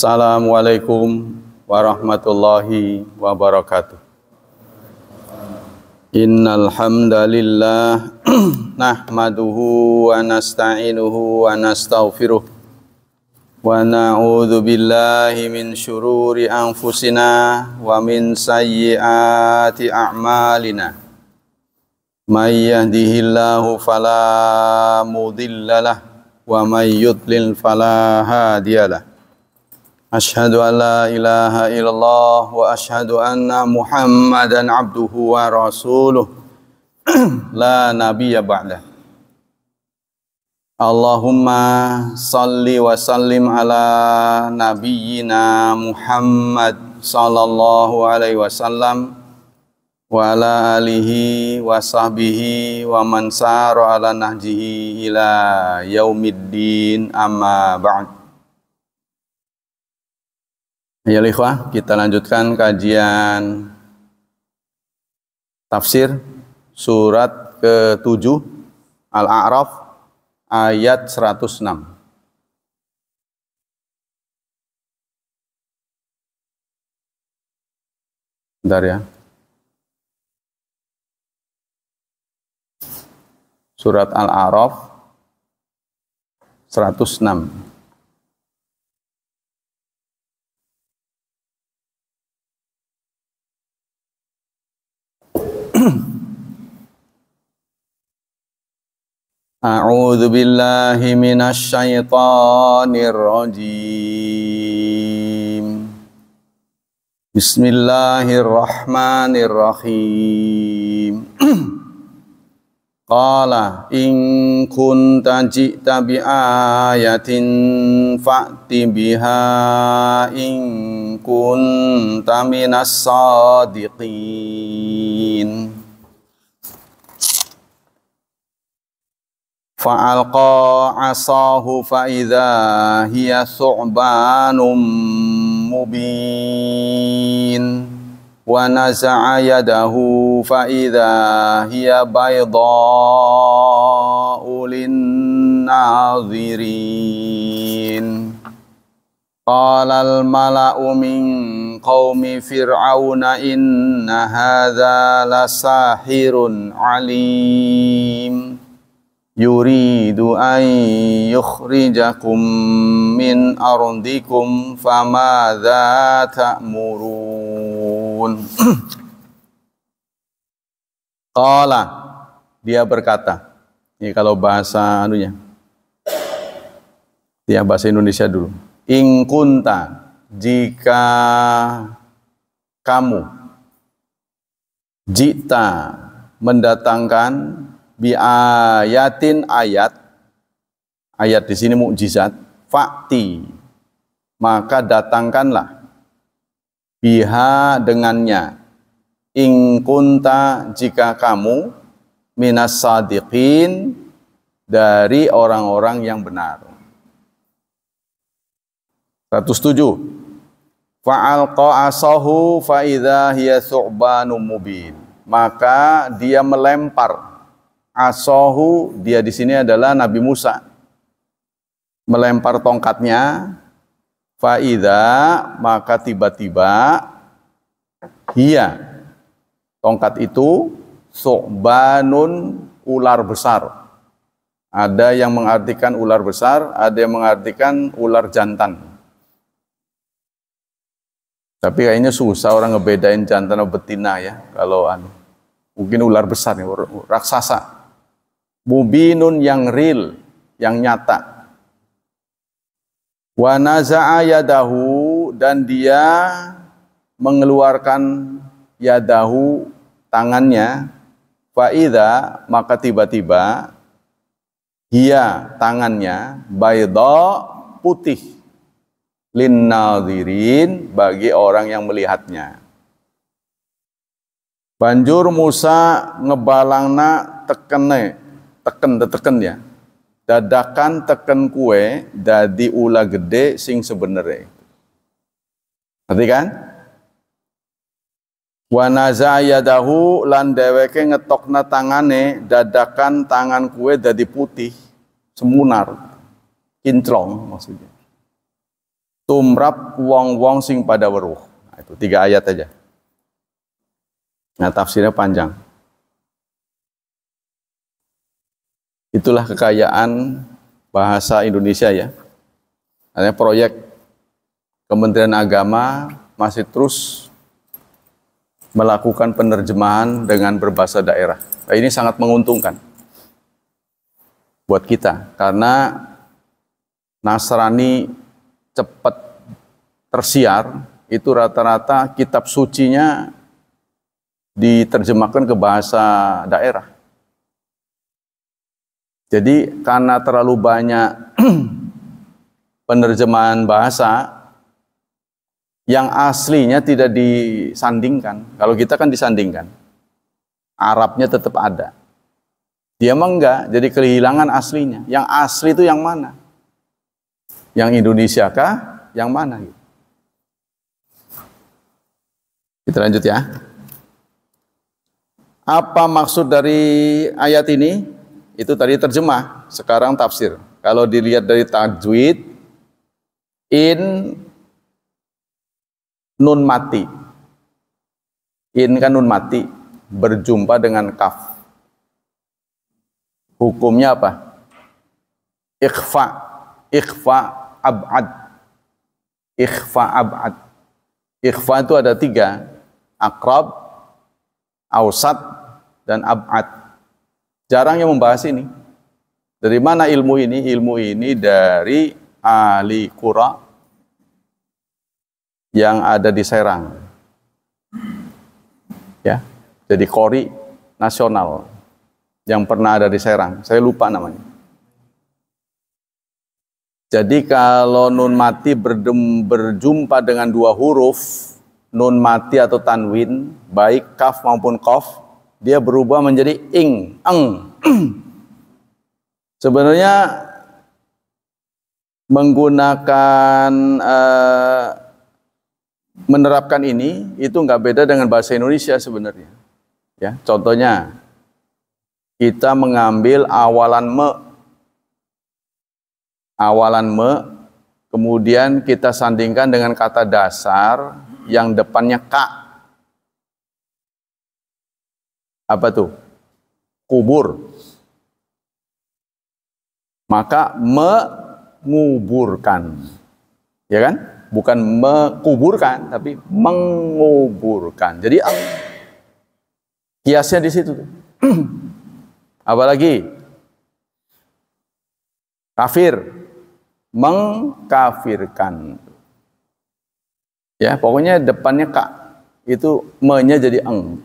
Assalamualaikum warahmatullahi wabarakatuh. Innal hamdalillah nahmaduhu wa nasta'inuhu wa nastaghfiruh wa na'udzu billahi min syururi anfusina wa min sayyiati a'malina. May yahdihillahu fala mudhillalah wa may yudlil fala hadiyalah. Asyhadu an la ilaha illallah wa asyhadu anna Muhammadan abduhu wa rasuluh la nabiyya ba'dah. Allahumma salli wa sallim ala nabiyyina Muhammad sallallahu alaihi wasallam wa ala alihi wa sahbihi wa man sara ala nahjihi ila yaumiddin, amma ba'd. Ya ikhwah, kita lanjutkan kajian tafsir surat ke-7 Al-A'raf ayat 106. Bentar ya. Surat Al-A'raf 106. A'udzu billahi minasy syaithanir rajim. Bismillahirrahmanirrahim. Qala in kunta ji'ta bi ayatin fa'ti biha in kunta minas sadiqin. Fa'alqa asahu fa'idha hiya thu'banum mubin wa naza'a yadahu fa'idha hiya bayda'u lin-nazirin. Qala al-mala'u min qaumi fir'auna inna hadha lasahirun alim. Yuridu an yukhrijakum min ardikum famadza ta'murun. Qala, dia berkata. Ini kalau bahasa anunya. Ya, bahasa Indonesia dulu. In kunta, jika kamu jita mendatangkan bi ayatin ayat di sini mukjizat, fakti maka datangkanlah biha dengannya, in kunta jika kamu minas sadiqin dari orang-orang yang benar. 107. Fa'alqa asahu fa idza hiya thu'banum mubin, maka dia melempar asohu, dia di sini adalah Nabi Musa, melempar tongkatnya, faida maka tiba-tiba hiya tongkat itu thu'banun ular besar. Ada yang mengartikan ular besar, ada yang mengartikan ular jantan. Tapi kayaknya susah orang ngebedain jantan atau betina ya. Kalau mungkin ular besar nih, raksasa. Mubinun yang real, yang nyata. Wa naza'a yadahu, dan dia mengeluarkan yadahu, tangannya. Fa'idha maka tiba-tiba hiya tangannya bayda putih lin-nazirin bagi orang yang melihatnya. Banjur Musa ngebalangna teken ya, dadakan teken kue dadi ula gede sing sebenere. Ngerti kan? Wa naza yadahu, lan dheweke ngetokna tangane, dadakan tangan kue dadi putih semunar, kinclong maksudnya. tumrap wong-wong sing pada weruh. Nah, itu 3 ayat aja. Nah, tafsirnya panjang. Itulah kekayaan bahasa Indonesia ya. Ada proyek Kementerian Agama masih terus melakukan penerjemahan dengan berbahasa daerah. Nah, ini sangat menguntungkan buat kita karena Nasrani cepat tersiar, itu rata-rata kitab sucinya diterjemahkan ke bahasa daerah. Jadi karena terlalu banyak penerjemahan bahasa yang aslinya tidak disandingkan. Kalau kita kan disandingkan. Arabnya tetap ada. Dia mah enggak, jadi kehilangan aslinya. Yang asli itu yang mana? Yang Indonesia kah? Yang mana? Kita lanjut ya. Apa maksud dari ayat ini? Itu tadi terjemah, sekarang tafsir. Kalau dilihat dari tajwid, in nun mati. In kan nun mati, berjumpa dengan kaf. Hukumnya apa? Ikhfa, ikhfa ab'ad. Ikhfa ab'ad. Ikhfa itu ada 3, akrab, ausat, dan ab'ad. Jarang yang membahas ini. Dari mana ilmu ini? Ilmu ini dari ahli Qura yang ada di Serang. Ya, jadi qori nasional yang pernah ada di Serang. Saya lupa namanya. Jadi kalau nun mati berjumpa dengan 2 huruf, nun mati atau tanwin, baik kaf maupun qaf, dia berubah menjadi ing, eng. Sebenarnya menggunakan menerapkan ini itu nggak beda dengan bahasa Indonesia sebenarnya. Ya, contohnya kita mengambil awalan me, kemudian kita sandingkan dengan kata dasar yang depannya ka. Apa tuh? Kubur. Maka menguburkan. Ya kan? Bukan mekuburkan, tapi menguburkan. Jadi kiasnya di situ. Apalagi kafir, mengkafirkan. Ya, pokoknya depannya ka. Itu me-nya jadi eng.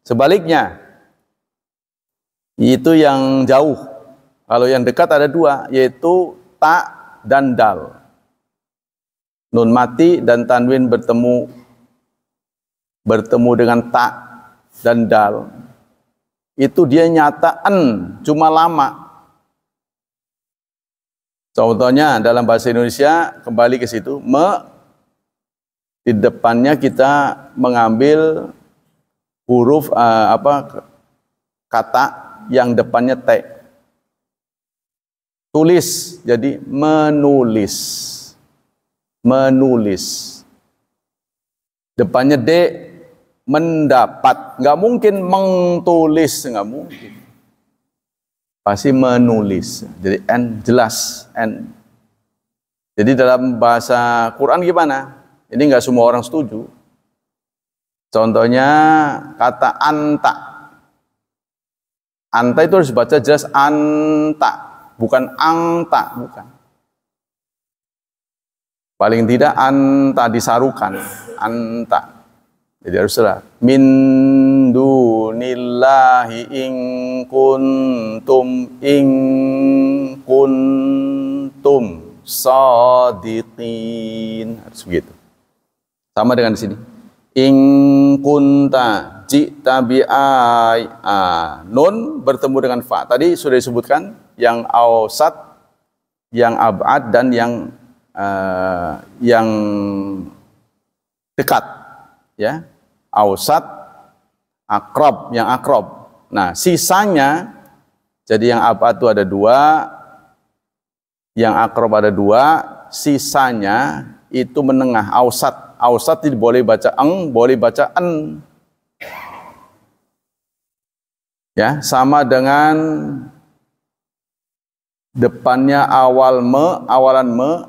Sebaliknya, itu yang jauh. Kalau yang dekat ada 2, yaitu ta dan dal. Nun mati dan tanwin bertemu dengan ta dan dal. Itu dia nyata en, cuma lama. Contohnya dalam bahasa Indonesia, kembali ke situ, di depannya kita mengambil huruf kata yang depannya t. Tulis, jadi menulis. Menulis. Depannya d, mendapat. Nggak mungkin mengtulis, nggak mungkin. Pasti menulis. Jadi n jelas, n. Jadi dalam bahasa Quran gimana? Ini nggak semua orang setuju. Contohnya kata anta. Anta itu harus baca jelas anta. Bukan angta, bukan. Paling tidak anta disarukan, anta. Jadi haruslah min dunillahi in kuntum shadiqin. Harus begitu. Sama dengan di sini. In kunta ji'ta bi'ay. Nun bertemu dengan fa. Tadi sudah disebutkan yang ausat, yang ab'ad, dan yang dekat, ya, ausat, akrab, yang akrab. Nah, sisanya, jadi yang ab'ad itu ada 2, yang akrab ada 2, sisanya itu menengah, ausat. Ausat tidak boleh baca eng, boleh baca en. Ya, sama dengan depannya awalan me,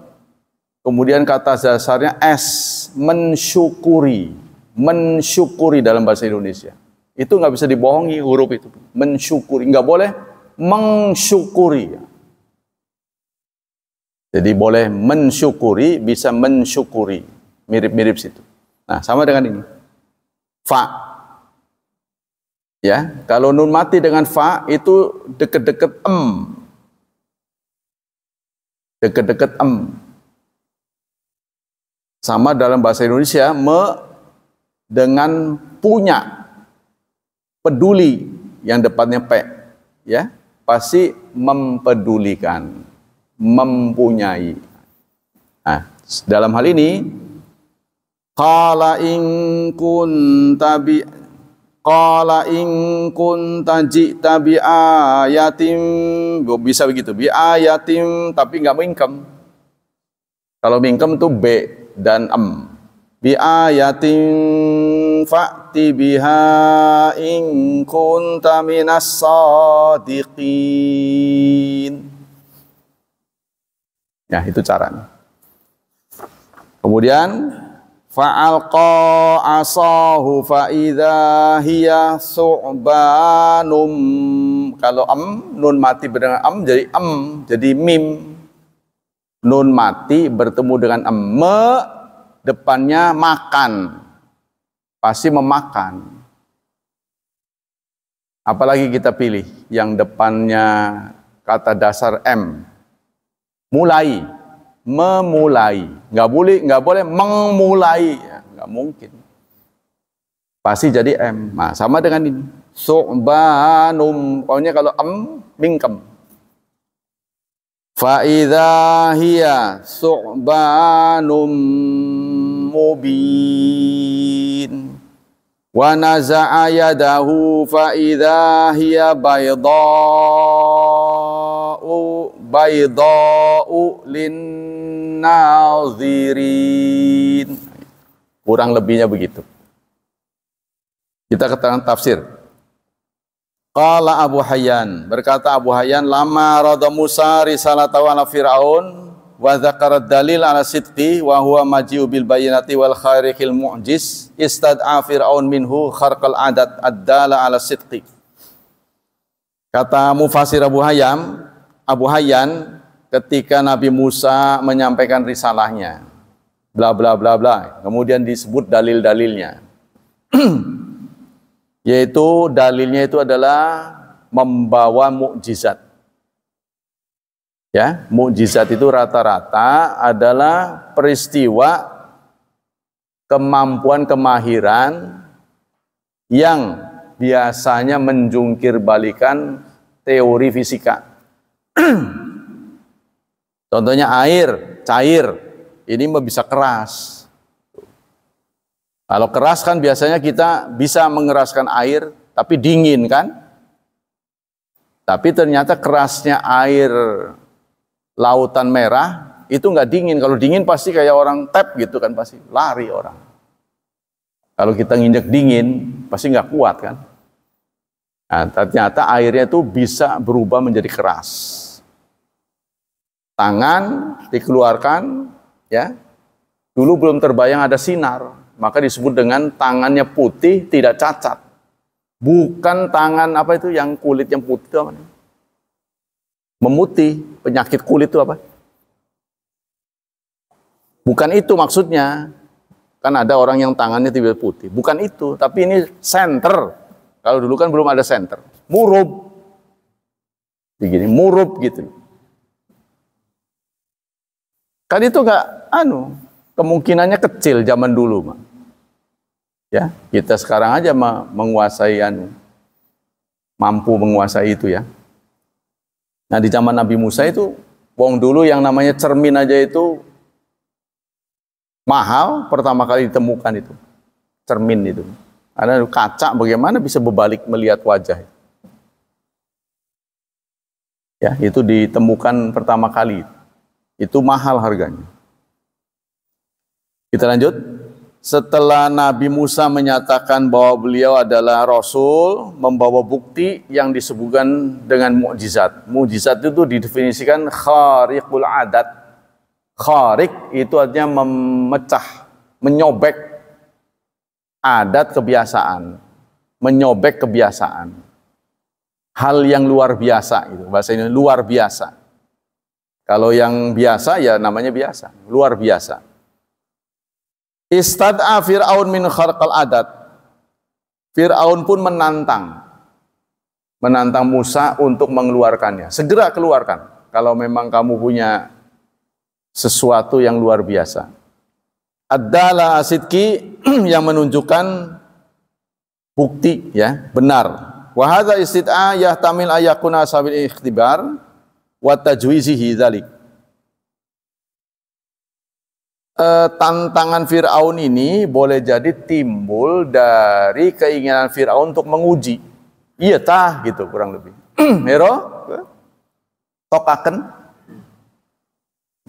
kemudian kata dasarnya s, mensyukuri. Mensyukuri dalam bahasa Indonesia. Itu nggak bisa dibohongi huruf itu. Mensyukuri, nggak boleh mensyukuri. Jadi boleh mensyukuri, bisa mensyukuri. Mirip-mirip situ. Nah, sama dengan ini. Fa. Ya, kalau nun mati dengan fa itu deket-deket em. Deket-deket em. Sama dalam bahasa Indonesia dengan punya, peduli yang depannya pe, ya, pasti mempedulikan, mempunyai. Nah, dalam hal ini qala in kunta ji'ta bi ayatim, bisa begitu, bi ayatim, tapi nggak mingkem. Kalau mingkem itu b dan em. Bi ayatin fa'ti biha in kunta minas shadiqin. Ya, itu caranya. Kemudian fa'alqa asahu fa idza hiya su'banum. Kalau nun mati dengan jadi jadi mim. Nun mati bertemu dengan depannya makan, pasti memakan. Apalagi kita pilih yang depannya kata dasar m, mulai, memulai. Nggak boleh memulai, ya, nggak mungkin. Pasti jadi m. Nah, sama dengan ini. Su'banum, pokoknya kalau mingkem. Fa idza hiya su'banum mubin wa naza'a yadahu fa idza hiya bayda'u lin-nazirin. Kurang lebihnya begitu. Kita katakan tafsir. Qala Abu Hayyan, berkata Abu Hayyan, lama rada Musa risalatahu ala Fir'aun wa dzakara dalil ala sidqi wa huwa maji'u bil bayyinati wal khairiqil mu'jiz istad'a Fir'aun minhu kharqal adat ad-dala ala sidqi. Kata mufasir Abu Hayyan ketika Nabi Musa menyampaikan risalahnya, bla bla bla bla, kemudian disebut dalil-dalilnya. Yaitu dalilnya itu adalah membawa mukjizat. Ya, mukjizat itu rata-rata adalah peristiwa kemampuan kemahiran yang biasanya menjungkir balikan teori fisika. Contohnya air, cair, ini bisa keras. Kalau keras kan biasanya kita bisa mengeraskan air, tapi dingin kan? Tapi ternyata kerasnya air lautan merah itu nggak dingin. Kalau dingin pasti kayak orang tap gitu kan, pasti lari orang. Kalau kita nginjek dingin pasti nggak kuat kan? Nah, ternyata airnya itu bisa berubah menjadi keras. Tangan dikeluarkan, ya. Dulu belum terbayang ada sinar. Maka disebut dengan tangannya putih tidak cacat. Bukan tangan apa itu yang kulit yang putih itu apa? Memutih, penyakit kulit itu apa? Bukan itu maksudnya. Kan ada orang yang tangannya tiba-tiba putih. Bukan itu, tapi ini senter. Kalau dulu kan belum ada senter. Murub. Begini, murub gitu. Kan itu enggak kemungkinannya kecil zaman dulu, Mak. Ya, kita sekarang aja menguasai mampu menguasai itu ya. Nah, di zaman Nabi Musa itu wong dulu yang namanya cermin aja itu mahal, pertama kali ditemukan itu. Cermin itu. Karena kaca bagaimana bisa berbalik melihat wajah. Ya, itu ditemukan pertama kali. Itu mahal harganya. Kita lanjut. Setelah Nabi Musa menyatakan bahwa beliau adalah Rasul, membawa bukti yang disebutkan dengan mukjizat. Mukjizat itu didefinisikan khariqul adat. Khariq itu artinya memecah, menyobek adat kebiasaan. Menyobek kebiasaan. Hal yang luar biasa, itu bahasa ini luar biasa. Kalau yang biasa ya namanya biasa, luar biasa. Istad'a Fir'aun min kharqal adat. Fir'aun pun menantang Musa untuk mengeluarkannya. Segera keluarkan kalau memang kamu punya sesuatu yang luar biasa. Ad-dala asidki yang menunjukkan bukti ya, benar. Wa hadza istid'a yahtamil ayakuna sabil ikhtibar wa tajwizihi dzalik. Tantangan Fir'aun ini boleh jadi timbul dari keinginan Fir'aun untuk menguji. Iya tah gitu kurang lebih. Hero tokaken.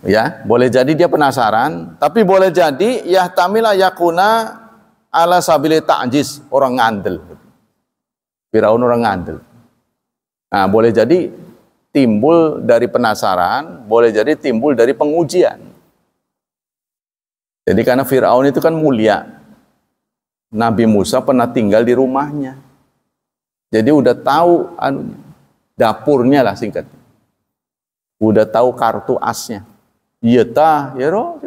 Ya, boleh jadi dia penasaran, tapi boleh jadi yahtamil ayakuna ala sabili ta'jiz, orang ngandel. Fir'aun orang ngandel. Nah, boleh jadi timbul dari penasaran, boleh jadi timbul dari pengujian. Jadi karena Fir'aun itu kan mulia, Nabi Musa pernah tinggal di rumahnya. Jadi udah tahu dapurnya lah singkatnya. Udah tahu kartu asnya. Iya tah, ya roh,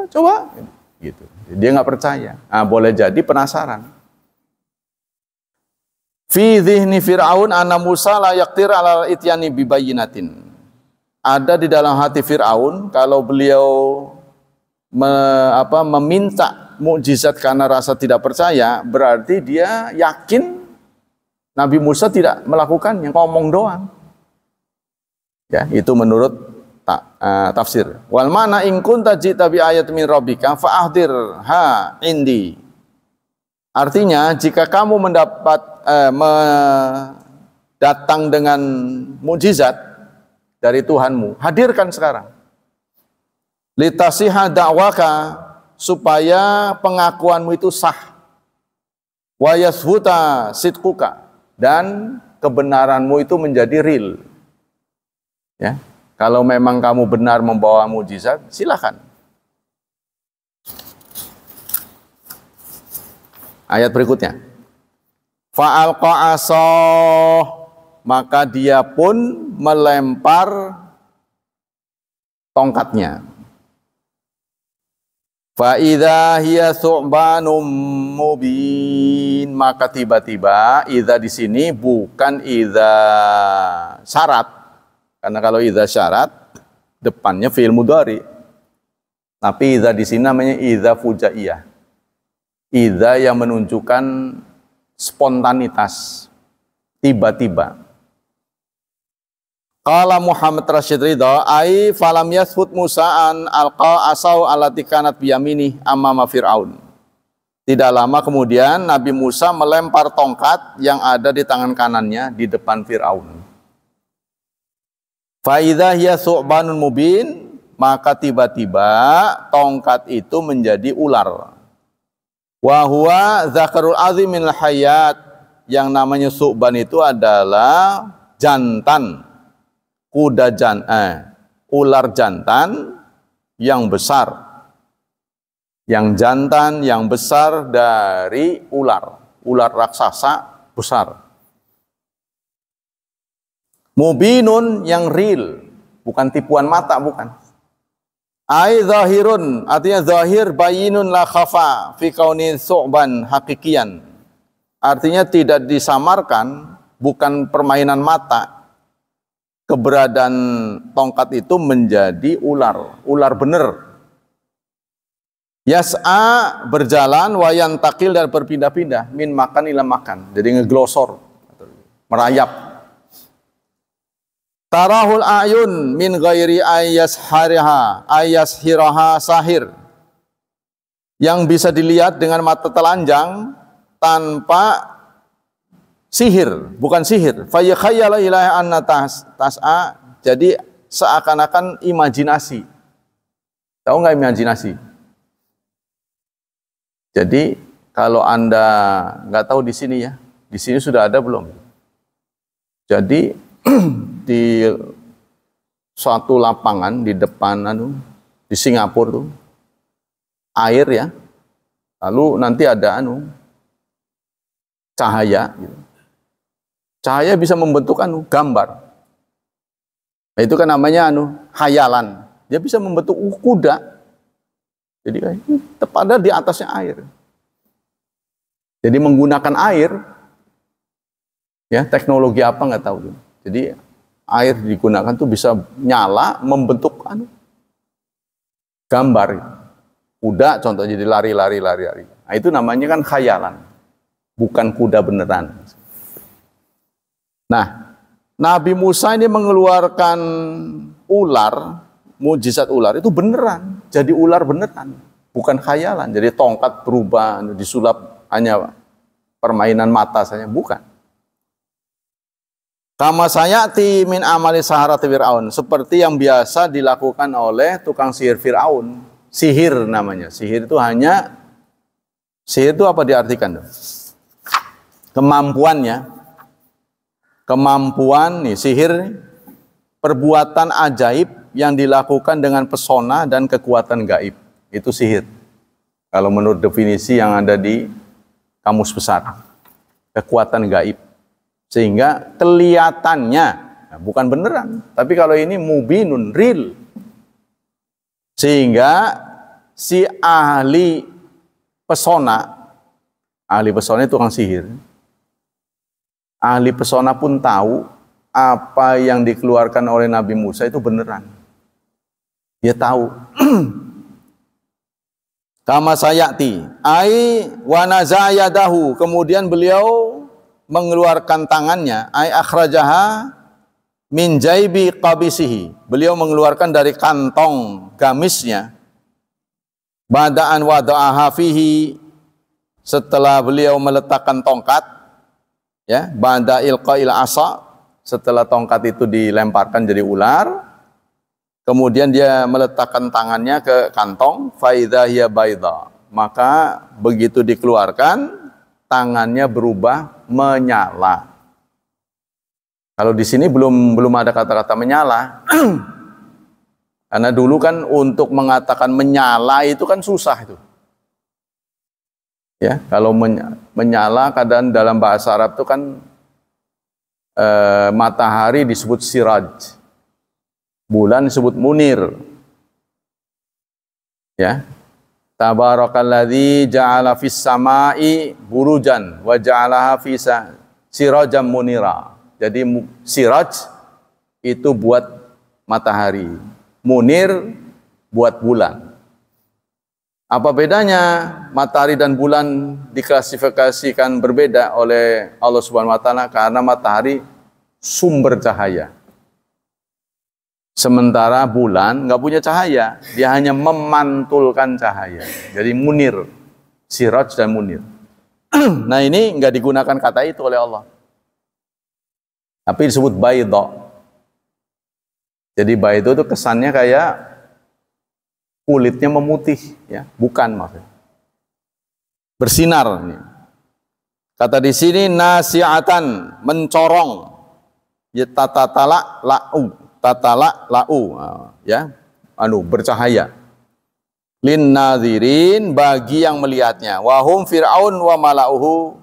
coba. Gitu. Dia nggak percaya. Nah, boleh jadi penasaran. Fi dhihni Fir'aun anna Musa la yaqtir ala ityani bibayinatin. Ada di dalam hati Fir'aun kalau beliau meminta mukjizat karena rasa tidak percaya, berarti dia yakin Nabi Musa tidak melakukannya, ngomong doang. Ya, itu menurut tafsir. Wal mana in kunta ji'ta bi ayat min rabbika fa ahdirha indi. Artinya, jika kamu datang dengan mukjizat dari Tuhanmu, hadirkan sekarang. Litasiha da'waka, supaya pengakuanmu itu sah. Wa yashuta sidquka, dan kebenaranmu itu menjadi real. Ya, kalau memang kamu benar membawa mukjizat, silakan. Ayat berikutnya. Fa'alqa asah, maka dia pun melempar tongkatnya. Fa'idha hiya thu'banum mubin, maka tiba-tiba idza di sini bukan idza syarat, karena kalau idza syarat depannya fi'il mudhari, tapi idza di sini namanya idza fujaiyah, idza yang menunjukkan spontanitas, tiba-tiba. Qala Muhammad Rashid Ridha, ai falam yasfut Musa an alqa asau allati kanat biyamini amama Fir'aun. Tidak lama kemudian Nabi Musa melempar tongkat yang ada di tangan kanannya di depan Fir'aun. Fa idza hiya thu'banun mubin, maka tiba-tiba tongkat itu menjadi ular. Wa huwa dzakarul azim minal hayat, yang namanya thu'ban itu adalah jantan. Ular jantan yang besar, yang jantan yang besar dari ular raksasa besar. Mubinun, yang real, bukan tipuan mata, bukan. Ai zahirun, artinya zahir, bayinun la khafa fi kauni thu'ban hakikian. Artinya tidak disamarkan, bukan permainan mata. Keberadaan tongkat itu menjadi ular bener. Yas'a, berjalan, wayan takil, dan berpindah-pindah, min makan ila makan, jadi ngeglosor, merayap. Tarahul ayun min ghairi ayashiraha sahir, yang bisa dilihat dengan mata telanjang tanpa sihir, bukan sihir. Fayakhayala ilaha anna tas'a, jadi seakan-akan imajinasi Tahu nggak imajinasi? Jadi kalau Anda nggak tahu di sini ya, di sini sudah ada belum? Jadi di suatu lapangan di depan di Singapura tuh air ya, lalu nanti ada cahaya, gitu. Cahaya bisa membentuk gambar. Nah, itu kan namanya khayalan. Dia bisa membentuk kuda. Jadi kayak padahal di atasnya air. Jadi menggunakan air, ya teknologi apa nggak tahu. Jadi air digunakan tuh bisa nyala membentuk gambar. Kuda contohnya jadi lari. Nah, itu namanya kan khayalan, bukan kuda beneran. Nah, Nabi Musa ini mengeluarkan ular, mujizat ular itu beneran, jadi ular beneran, bukan khayalan. Jadi tongkat berubah, disulap hanya permainan mata saja, bukan. Kama sayati min amali saharati Fir'aun, seperti yang biasa dilakukan oleh tukang sihir Fir'aun. Sihir namanya. Sihir itu apa diartikan? Kemampuan nih, sihir perbuatan ajaib yang dilakukan dengan pesona dan kekuatan gaib. Itu sihir. Kalau menurut definisi yang ada di Kamus Besar. Kekuatan gaib. Sehingga kelihatannya, bukan beneran. Tapi kalau ini mubinun, real. Sehingga si ahli pesona itu tukang sihir. Ahli pesona pun tahu apa yang dikeluarkan oleh Nabi Musa itu beneran. Dia tahu. Kama sayati ai wa nazayadahu, kemudian beliau mengeluarkan tangannya, ai akhrajaha min jaibi qabisihi, beliau mengeluarkan dari kantong gamisnya, bada'an wada'aha fihi, setelah beliau meletakkan tongkat, ya, ba'da ilqa'il asa, setelah tongkat itu dilemparkan jadi ular, kemudian dia meletakkan tangannya ke kantong, faidha hiya baidha, maka begitu dikeluarkan tangannya berubah menyala. Kalau di sini belum ada kata-kata menyala. Karena dulu kan untuk mengatakan menyala itu kan susah itu. Ya, kalau menyala kadang dalam bahasa Arab itu kan matahari disebut siraj. Bulan disebut munir. Ya. Tabarakalladzi ja'ala fis sama'i burujan wa ja'alaha fisa sirajan munira. Jadi siraj itu buat matahari, munir buat bulan. Apa bedanya matahari dan bulan diklasifikasikan berbeda oleh Allah Subhanahu wa taala? Karena matahari sumber cahaya. Sementara bulan nggak punya cahaya, dia hanya memantulkan cahaya. Jadi munir, siraj dan munir. Nah, ini nggak digunakan kata itu oleh Allah. Tapi disebut baidha. Jadi baidha itu kesannya kayak kulitnya memutih, ya, bukan maksudnya. Bersinar. Kata di sini nasi'atan, mencorong. Ya tatatala lau, ya, bercahaya. Lin nadhirin, bagi yang melihatnya. Wahum Fir'aun wa mala'uhu,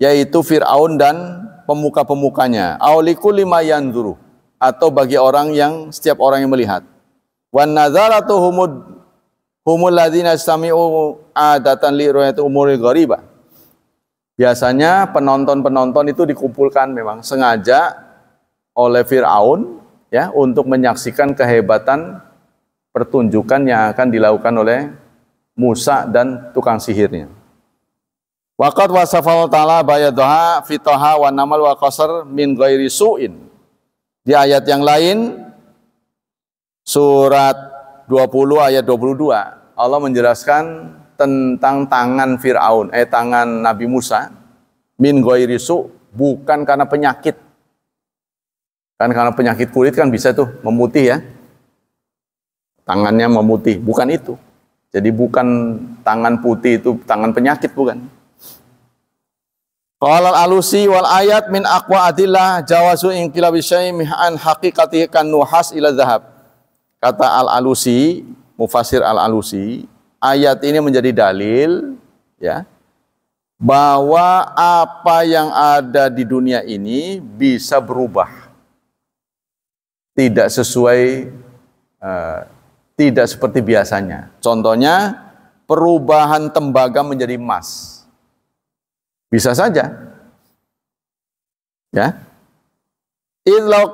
yaitu Fir'aun dan pemuka-pemukanya. Aulikulli ma yanzuru, atau bagi setiap orang yang melihat. Wan nazaratu humul ladzina istami'u adatan li ru'yati umuri ghariba. Biasanya penonton-penonton itu dikumpulkan memang sengaja oleh Fir'aun, ya, untuk menyaksikan kehebatan pertunjukan yang akan dilakukan oleh Musa dan tukang sihirnya. Waqad wasafal ta'ala bayadha fitaha wa namal wa qasar min ghairi su'in. Di ayat yang lain, surat 20 ayat 22, Allah menjelaskan tentang tangan Fir'aun, tangan Nabi Musa, min ghairi su', bukan karena penyakit. Kan karena penyakit kulit kan bisa tuh memutih, ya. tangannya memutih, bukan itu. Jadi bukan tangan putih itu tangan penyakit, bukan. Qala al-Alusi wal ayat min aqwa adillah jawazu inqilabi syai' an haqiqati kan nuhas ila zahab. Kata al-Alusi, Mufassir al-Alusi, ayat ini menjadi dalil ya bahwa apa yang ada di dunia ini bisa berubah. Tidak sesuai tidak seperti biasanya. Contohnya perubahan tembaga menjadi emas. Bisa saja. Ya. Idlau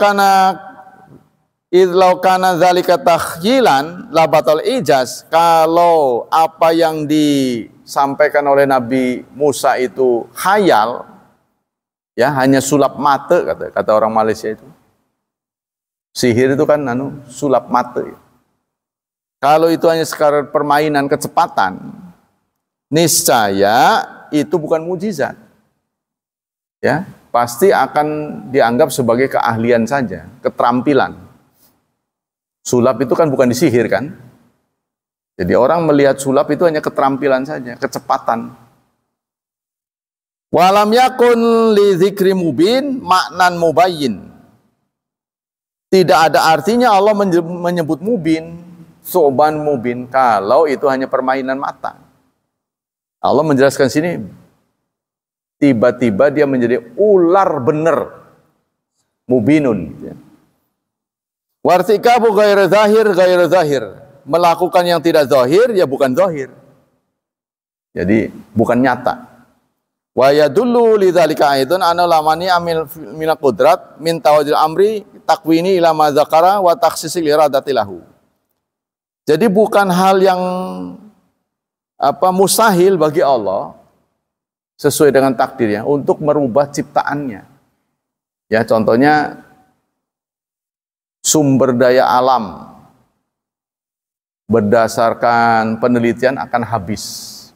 kana dzalika takhyilan la batal ijaz. Kalau apa yang disampaikan oleh Nabi Musa itu khayal, ya hanya sulap mata kata orang Malaysia itu. Sihir itu kan sulap mata. Kalau itu hanya sekadar permainan kecepatan, niscaya itu bukan mujizat. Ya, pasti akan dianggap sebagai keahlian saja, keterampilan. Sulap itu kan bukan disihir kan? Jadi orang melihat sulap itu hanya keterampilan saja, kecepatan. Walam yakun li dzikri mubin maknan mubayyin. Tidak ada artinya Allah menyebut mubin, soban mubin, kalau itu hanya permainan mata. Allah menjelaskan sini, tiba-tiba dia menjadi ular bener, mubinun. Wartikabu ghair zahir, melakukan yang tidak zahir, ya bukan zahir. Jadi bukan nyata. Wa yadullu lidzalika aidun ana lamani amil min qudrat min tawajjul amri takwini ila ma dzakara wa takhsisil iradati lahu. Jadi bukan hal yang mustahil bagi Allah sesuai dengan takdirnya untuk merubah ciptaannya. Ya, contohnya sumber daya alam berdasarkan penelitian akan habis.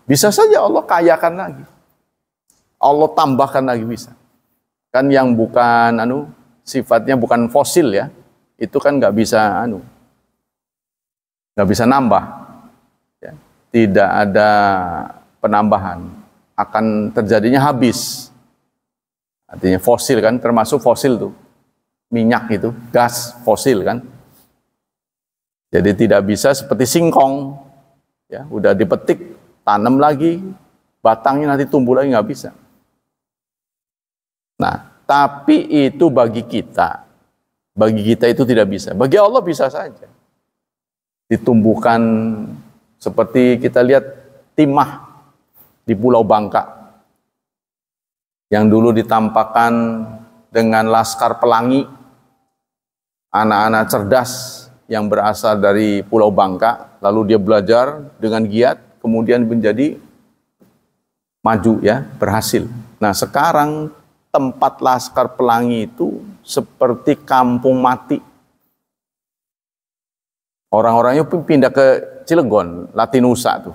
Bisa saja Allah kayakan lagi. Allah tambahkan lagi bisa. Kan yang bukan sifatnya bukan fosil ya. Itu kan nggak bisa nggak bisa nambah. Ya. Tidak ada penambahan, akan terjadinya habis. Artinya fosil kan, termasuk fosil tuh. Minyak itu, gas fosil kan. Jadi tidak bisa seperti singkong. Ya, udah dipetik, tanam lagi, batangnya nanti tumbuh lagi, nggak bisa. Nah, tapi itu bagi kita itu tidak bisa. Bagi Allah bisa saja. Ditumbuhkan seperti kita lihat timah di Pulau Bangka yang dulu ditampakkan dengan laskar pelangi, anak-anak cerdas yang berasal dari Pulau Bangka, lalu dia belajar dengan giat, kemudian menjadi maju ya, berhasil. Nah, sekarang tempat laskar pelangi itu seperti kampung mati. Orang-orangnya pindah ke Cilegon, Latinusa tuh.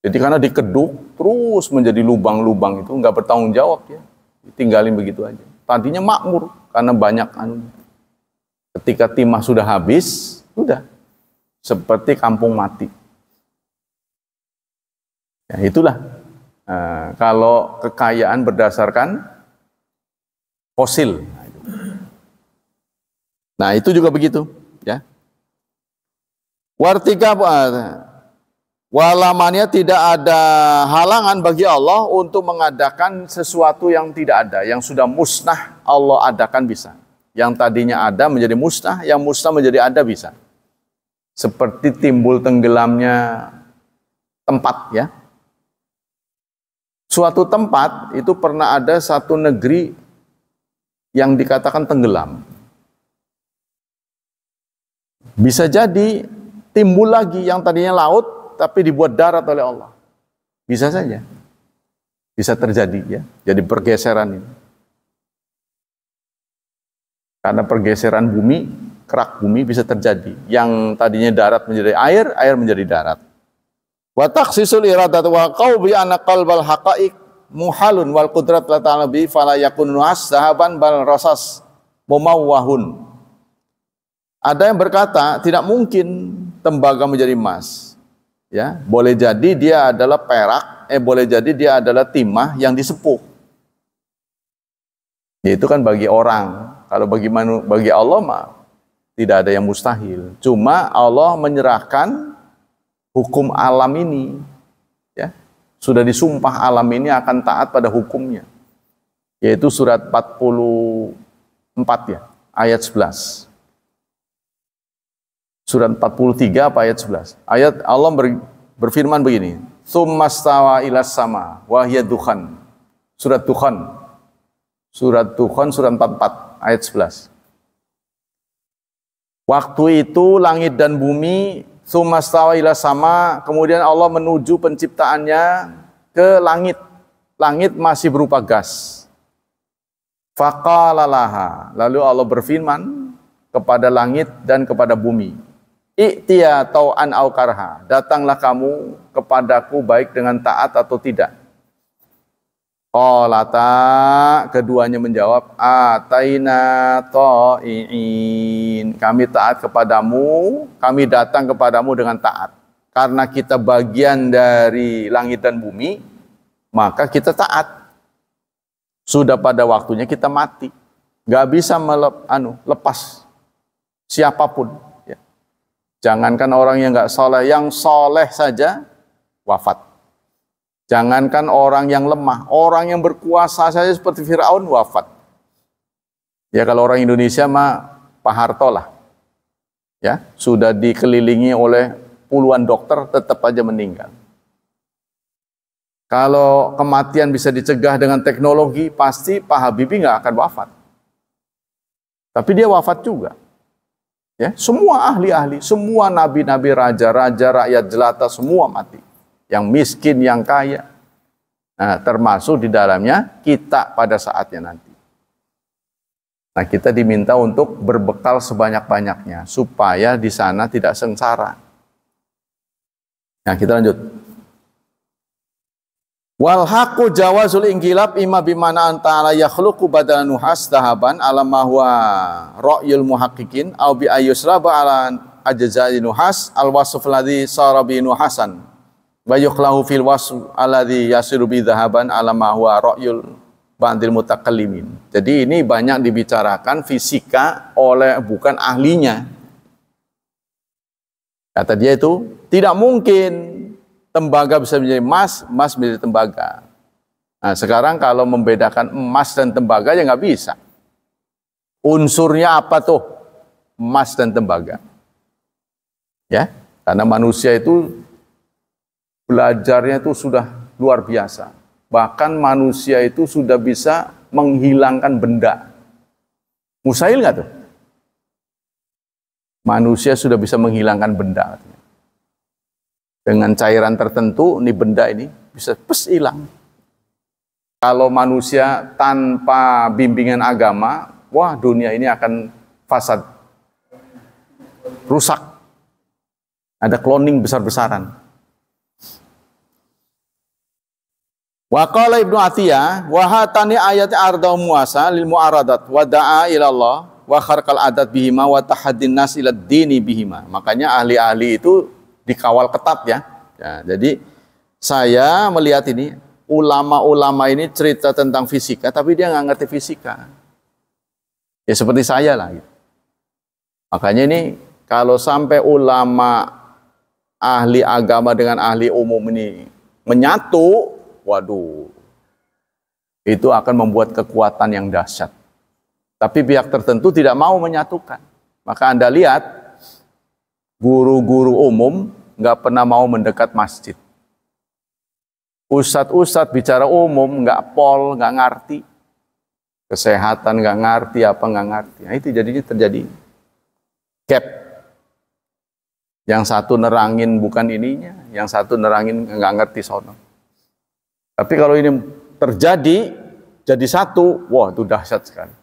Jadi karena dikeduk terus menjadi lubang-lubang itu nggak bertanggung jawab ya, tinggalin begitu aja. Tadinya makmur karena banyak ketika timah sudah habis, sudah seperti kampung mati. Ya, itulah kalau kekayaan berdasarkan fosil. Nah itu juga begitu ya. Wartika walamannya tidak ada halangan bagi Allah untuk mengadakan sesuatu yang tidak ada, yang sudah musnah Allah adakan bisa. Yang tadinya ada menjadi musnah, yang musnah menjadi ada bisa. Seperti timbul tenggelamnya tempat ya. Suatu tempat itu pernah ada satu negeri yang dikatakan tenggelam. Bisa jadi timbul lagi yang tadinya laut tapi dibuat darat oleh Allah. Bisa saja. Bisa terjadi ya. Jadi pergeseran ini. Karena pergeseran bumi, kerak bumi bisa terjadi. Yang tadinya darat menjadi air, air menjadi darat. Wa takhsisul iradat wa qawbi anna qalbal haqaiq muhalun wal qudrat la ta'ala bi fala yakunu sahaban bal rasas mumawwahun. Ada yang berkata tidak mungkin tembaga menjadi emas. Ya, boleh jadi dia adalah perak, boleh jadi dia adalah timah yang disepuh. Ya, itu kan bagi orang. Kalau bagi Allah mah tidak ada yang mustahil. Cuma Allah menyerahkan hukum alam ini, ya, sudah disumpah alam ini akan taat pada hukumnya. Yaitu surat 44 ya, ayat 11. Surat 43 apa ayat 11. Ayat Allah berfirman begini, "Tsummastawa ilas sama wa hiya dukhan." Surat Dukhan. Surat Dukhan surat 44 ayat 11. Waktu itu langit dan bumi tsummastawa ilas sama, kemudian Allah menuju penciptaannya ke langit. Langit masih berupa gas. Faqala laha, lalu Allah berfirman kepada langit dan kepada bumi, "I'tiya tau'an au karha," datanglah kamu kepadaku baik dengan taat atau tidak. Qalata, keduanya menjawab, "Ataina ta'iin," kami taat kepadamu, kami datang kepadamu dengan taat. Karena kita bagian dari langit dan bumi, maka kita taat. Sudah pada waktunya kita mati. Gak bisa lepas siapapun. Ya. Jangankan orang yang gak soleh, yang soleh saja wafat. Jangankan orang yang lemah, orang yang berkuasa saja seperti Fir'aun wafat. Ya, kalau orang Indonesia mah Pak Harto lah. Ya, sudah dikelilingi oleh puluhan dokter tetap aja meninggal. Kalau kematian bisa dicegah dengan teknologi, pasti Pak Habibie nggak akan wafat. Tapi dia wafat juga. Ya, semua ahli-ahli, semua nabi-nabi, raja-raja, rakyat jelata, semua mati. Yang miskin, yang kaya. Nah, termasuk di dalamnya kita pada saatnya nanti. Nah, kita diminta untuk berbekal sebanyak-banyaknya supaya di sana tidak sengsara. Nah, kita lanjut. Wal haqqu jawazul inqilab imma bimana anta la yakhluqu badalan nuhas dahaban ala ma huwa ra'yul muhaqqiqin aw bi ayyusraba ala ajza'i nuhas al wasf ladzi sara bi nuhasan wa yukhlahu fil wasf alladhi yasiru bi dhahaban ala ma huwa ra'yul ba'dil mutakallimin. Jadi ini banyak dibicarakan fisika oleh bukan ahlinya. Kata dia itu tidak mungkin tembaga bisa menjadi emas, emas menjadi tembaga. Nah, sekarang kalau membedakan emas dan tembaga ya nggak bisa. Unsurnya apa tuh? Emas dan tembaga. Ya, karena manusia itu belajarnya itu sudah luar biasa. Bahkan manusia itu sudah bisa menghilangkan benda. Mustahil nggak tuh? Manusia sudah bisa menghilangkan benda. Dengan cairan tertentu, nih benda ini bisa hilang. Kalau manusia tanpa bimbingan agama, wah dunia ini akan fasad. Rusak. Ada cloning besar-besaran. Wa qala Ibnu Atiyah wa hatani ayati ardau muasa lil muaradat wa da'a ila Allah wa kharqal adat bihima wa tahaddin nas ila dini bihima. Makanya ahli-ahli itu dikawal ketat ya. Ya, jadi saya melihat ini ulama-ulama ini cerita tentang fisika tapi dia nggak ngerti fisika. Ya seperti saya lah gitu. Makanya ini kalau sampai ulama ahli agama dengan ahli umum ini menyatu, waduh, itu akan membuat kekuatan yang dahsyat. Tapi pihak tertentu tidak mau menyatukan. Maka Anda lihat, guru-guru umum nggak pernah mau mendekat masjid. Ustadz-ustadz bicara umum, nggak pol, nggak ngerti. Kesehatan nggak ngerti, apa nggak ngerti. Nah, itu jadinya terjadi gap. Yang satu nerangin bukan ininya, yang satu nerangin nggak ngerti sono. Tapi kalau ini terjadi, jadi satu, wah itu dahsyat sekali.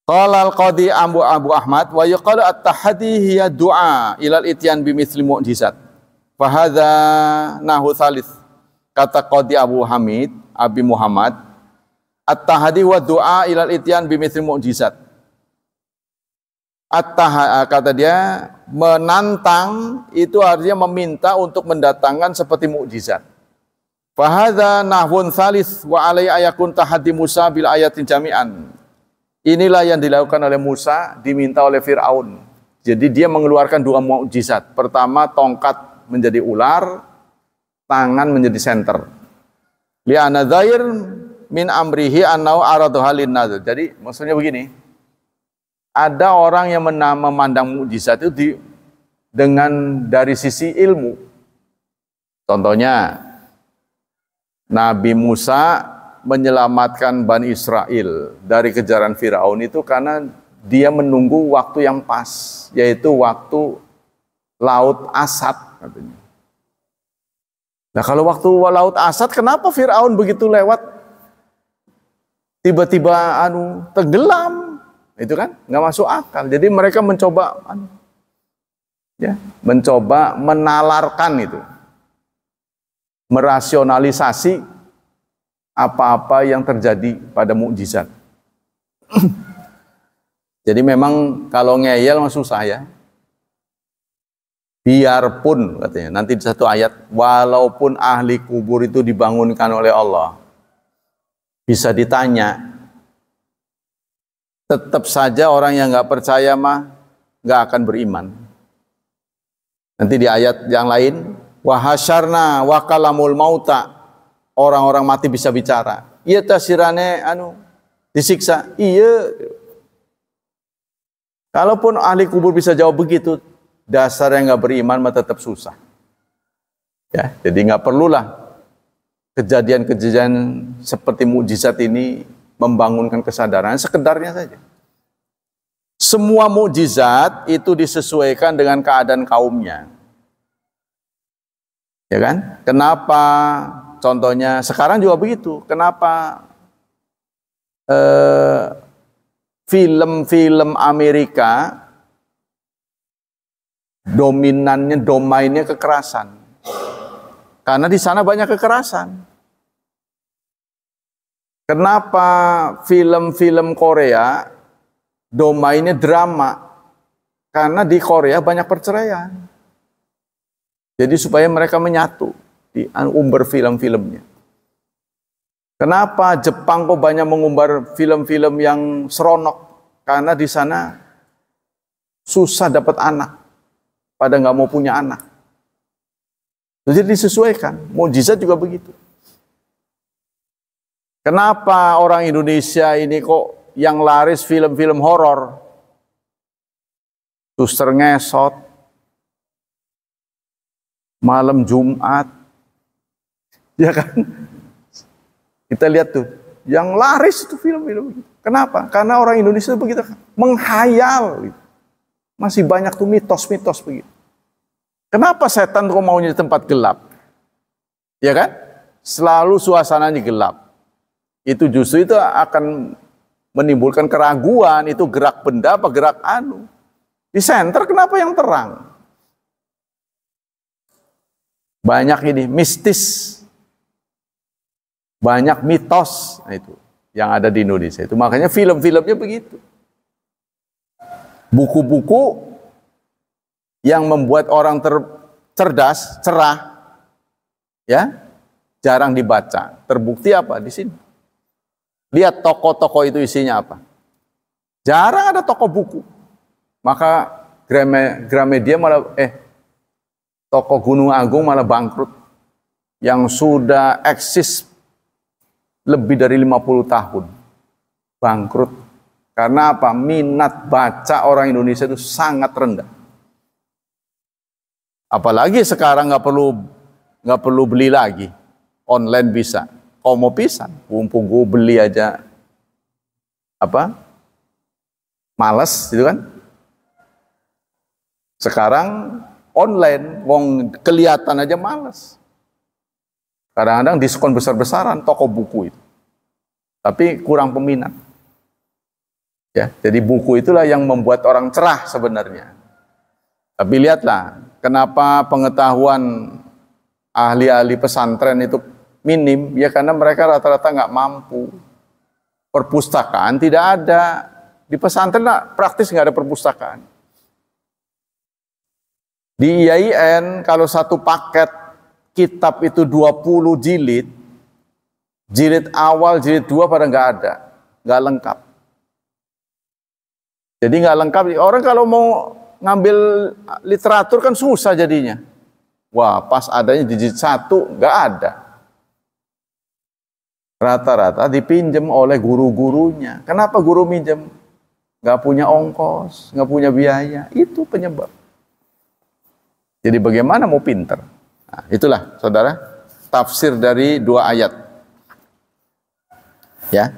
Qala al-qadi Abu Ahmad wa yuqalu at-tahaddi hiya du'a ilal ityan bimithli mu'jizat. Fa hadza nahu tsalits. Kata Qadi Abu Hamid, Abi Muhammad, at-tahaddi wa du'a ilal ityan bimithli mu'jizat. Kata dia, menantang itu artinya meminta untuk mendatangkan seperti mukjizat. Fahadha nahwun thalith wa alai ayakun tahaddi Musa bil ayatin jami'an. Inilah yang dilakukan oleh Musa, diminta oleh Fir'aun. Jadi dia mengeluarkan dua mukjizat. Pertama, tongkat menjadi ular, tangan menjadi senter. Li'ana dhair min amrihi annau araduha linnadhr. Jadi maksudnya begini, ada orang yang memandang mukjizat itu dengan dari sisi ilmu. Contohnya, Nabi Musa menyelamatkan Bani Israel dari kejaran Firaun itu karena dia menunggu waktu yang pas, yaitu waktu Laut Asad katanya. Nah kalau waktu Laut Asad, kenapa Firaun begitu lewat tiba-tiba tenggelam? Itu kan nggak masuk akal. Jadi mereka mencoba mencoba menalarkan itu, merasionalisasi apa-apa yang terjadi pada mukjizat. Jadi memang kalau ngeyel susah ya. Biarpun katanya nanti di satu ayat, walaupun ahli kubur itu dibangunkan oleh Allah, bisa ditanya, tetap saja orang yang nggak percaya mah nggak akan beriman. Nanti di ayat yang lain, wahasyarna wakalamul mauta, orang-orang mati bisa bicara. Iya tasirane disiksa. Iya. Kalaupun ahli kubur bisa jawab begitu, dasar yang nggak beriman mah tetap susah. Ya, jadi nggak perlulah kejadian-kejadian seperti mukjizat ini membangunkan kesadaran, sekedarnya saja. Semua mukjizat itu disesuaikan dengan keadaan kaumnya. Ya kan? Kenapa? Contohnya sekarang juga begitu. Kenapa film-film Amerika domainnya kekerasan? Karena di sana banyak kekerasan. Kenapa film-film Korea domainnya drama? Karena di Korea banyak perceraian. Jadi supaya mereka menyatu di umbar film-filmnya. Kenapa Jepang kok banyak mengumbar film-film yang seronok? Karena di sana susah dapat anak, pada nggak mau punya anak. Jadi disesuaikan. Mukjizat juga begitu. Kenapa orang Indonesia ini kok yang laris film-film horor? Suster ngesot, malam Jumat, ya kan? Kita lihat tuh, yang laris itu film-film. Kenapa? Karena orang Indonesia begitu menghayal. Masih banyak tuh mitos-mitos begitu. Kenapa setan kok maunya di tempat gelap? Ya kan? Selalu suasananya gelap. Itu justru itu akan menimbulkan keraguan, itu gerak benda apa gerak anu. Di senter kenapa yang terang? Banyak ini mistis. Banyak mitos, nah itu yang ada di Indonesia. Itu makanya film-filmnya begitu. Buku-buku yang membuat orang cerdas, cerah, ya, jarang dibaca. Terbukti apa di sini? Lihat toko-toko itu isinya apa? Jarang ada toko buku. Maka Gramedia malah toko Gunung Agung malah bangkrut. Yang sudah eksis lebih dari 50 tahun. Bangkrut. Karena apa? Minat baca orang Indonesia itu sangat rendah. Apalagi sekarang nggak perlu beli lagi. Online bisa. Kalau mau pisan, gue beli aja malas gitu kan. Sekarang online, wong kelihatan aja malas. Kadang-kadang diskon besar-besaran toko buku itu. Tapi kurang peminat. Ya, jadi buku itulah yang membuat orang cerah sebenarnya. Tapi lihatlah, kenapa pengetahuan ahli-ahli pesantren itu minim? Ya karena mereka rata-rata nggak mampu. Perpustakaan tidak ada. Di pesantren praktis nggak ada perpustakaan. Di IAIN kalau satu paket kitab itu 20 jilid, jilid awal, jilid 2 pada nggak ada, nggak lengkap. Jadi nggak lengkap. Orang kalau mau ngambil literatur kan susah jadinya. Wah, pas adanya di jilid 1 nggak ada. Rata-rata dipinjam oleh guru-gurunya. Kenapa guru minjem? Nggak punya ongkos, nggak punya biaya. Itu penyebab. Jadi bagaimana mau pinter? Nah, itulah saudara tafsir dari 2 ayat. Ya,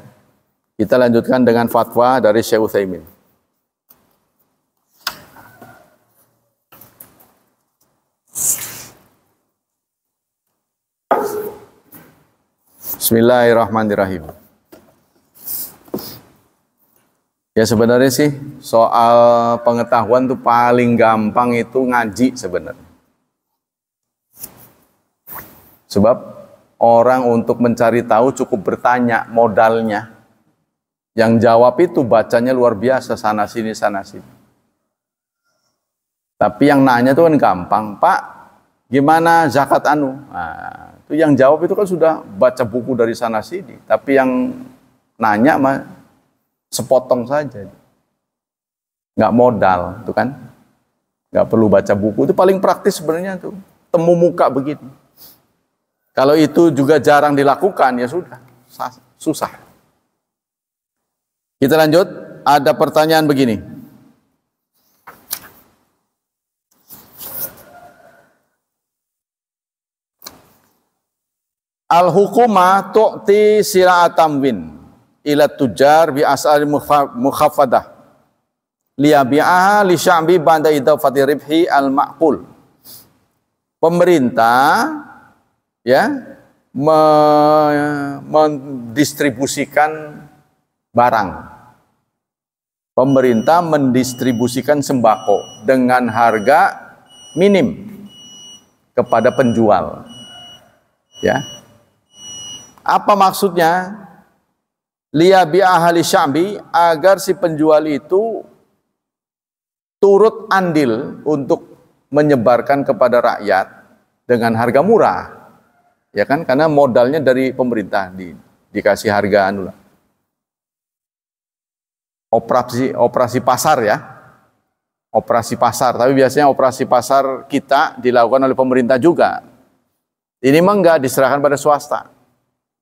kita lanjutkan dengan fatwa dari Syekh Utsaimin. Bismillahirrahmanirrahim. Ya sebenarnya sih soal pengetahuan tuh paling gampang itu ngaji sebenarnya. Sebab orang untuk mencari tahu cukup bertanya modalnya. Yang jawab itu bacanya luar biasa sana sini sana sini. Tapi yang nanya itu kan gampang, Pak, gimana zakat anu? Nah, itu yang jawab itu kan sudah baca buku dari sana sini. Tapi yang nanya mah sepotong saja, nggak modal, tuh kan? Nggak perlu baca buku, itu paling praktis sebenarnya tuh, temu muka begitu. Kalau itu juga jarang dilakukan, ya sudah, susah. Kita lanjut, ada pertanyaan begini. Al-hukuma tu'ti sira'atamwin ila tujar bi as'al mukhaffadah liyabi'aha li sya'bi ba'da idafati ribhi al-ma'qul. Pemerintah ya mendistribusikan barang. Pemerintah mendistribusikan sembako dengan harga minim kepada penjual. Ya. Apa maksudnya? Liyabi ahli sya'bi, agar si penjual itu turut andil untuk menyebarkan kepada rakyat dengan harga murah. Ya kan? Karena modalnya dari pemerintah dikasih harga anu lah. Operasi pasar ya. Operasi pasar, tapi biasanya operasi pasar kita dilakukan oleh pemerintah juga. Ini mah enggak, diserahkan pada swasta.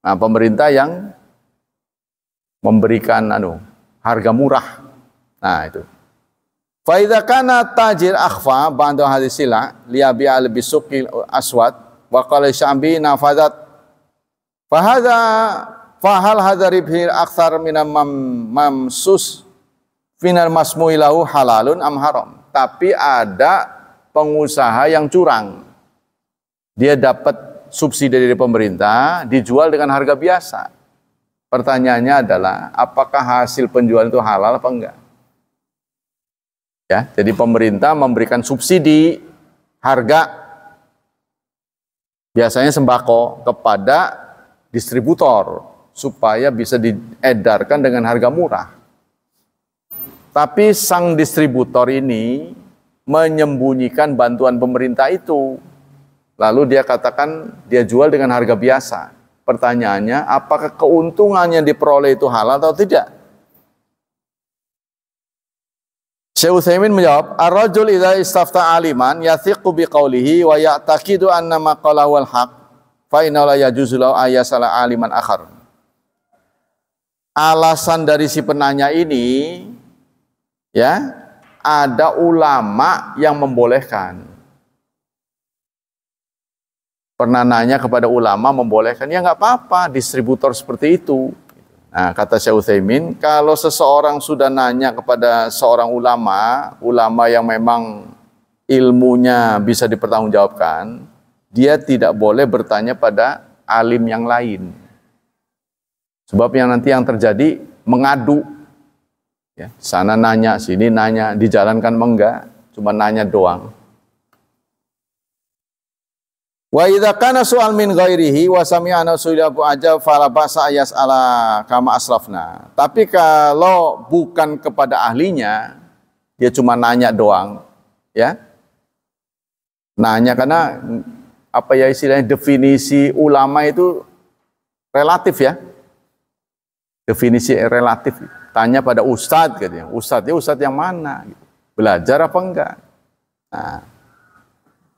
Nah, pemerintah yang memberikan harga murah. Nah, itu. Fa idza kana tajir akhfa ba'da hadhihi sila liyabi'a bisuqil aswad wa qala syambi nafadat fa hal hadza ribhi akthar min mamsus final masmuilahu halalun am haram. Tapi ada pengusaha yang curang. Dia dapat subsidi dari pemerintah, dijual dengan harga biasa. Pertanyaannya adalah, apakah hasil penjualan itu halal apa enggak? Ya, jadi pemerintah memberikan subsidi harga, biasanya sembako, kepada distributor, supaya bisa diedarkan dengan harga murah. Tapi sang distributor ini menyembunyikan bantuan pemerintah itu. Lalu dia katakan dia jual dengan harga biasa. Pertanyaannya, apakah keuntungannya diperoleh itu halal atau tidak? Syekh Utsaimin menjawab, ar-rajul idza istafta aliman yathiqu biqaulihi wa ya'taqidu anna ma qalahu al-haq fa inna la yajuzu lahu ayasala aliman akhar. Alasan dari si penanya ini, ya, ada ulama yang membolehkan. Pernah nanya kepada ulama membolehkan, ya nggak apa-apa distributor seperti itu. Nah, kata Syekh Utsaimin, kalau seseorang sudah nanya kepada seorang ulama yang memang ilmunya bisa dipertanggungjawabkan, dia tidak boleh bertanya pada alim yang lain. Sebab yang nanti yang terjadi mengadu. Ya, sana nanya, sini nanya, dijalankan enggak, cuma nanya doang. Wa idza kana su'al min ghairihi wa sami'a nasulahu aja fala ba'sa yas'ala kama asrafna. Tapi kalau bukan kepada ahlinya, dia cuma nanya doang, ya. Nanya karena apa ya istilahnya definisi ulama itu relatif ya. Definisi relatif. Tanya pada ustadz katanya. Ustadznya ustadz yang mana? Belajar apa enggak? Nah,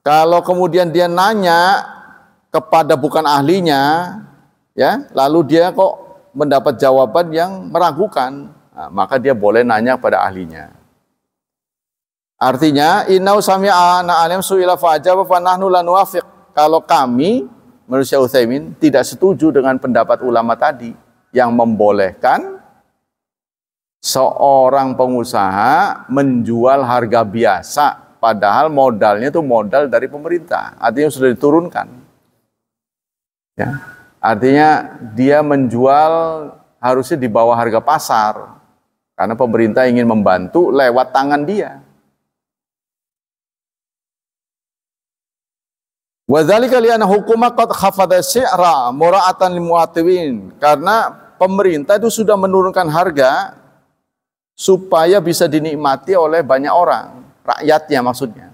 kalau kemudian dia nanya kepada bukan ahlinya, ya, lalu dia kok mendapat jawaban yang meragukan, nah, maka dia boleh nanya pada ahlinya. Artinya, innau sami'a ana alim su'ila fa'ajaba fa nahnu la nuwafiq. Kalau kami, menurut Syekh Utsaimin, tidak setuju dengan pendapat ulama tadi yang membolehkan seorang pengusaha menjual harga biasa. Padahal modalnya itu modal dari pemerintah, artinya sudah diturunkan. Ya, artinya dia menjual harusnya di bawah harga pasar, karena pemerintah ingin membantu lewat tangan dia. Wadzalika li'anna hukuma qad khafada syi'ra mura'atan lil mu'atiwin, karena pemerintah itu sudah menurunkan harga supaya bisa dinikmati oleh banyak orang. Rakyatnya maksudnya.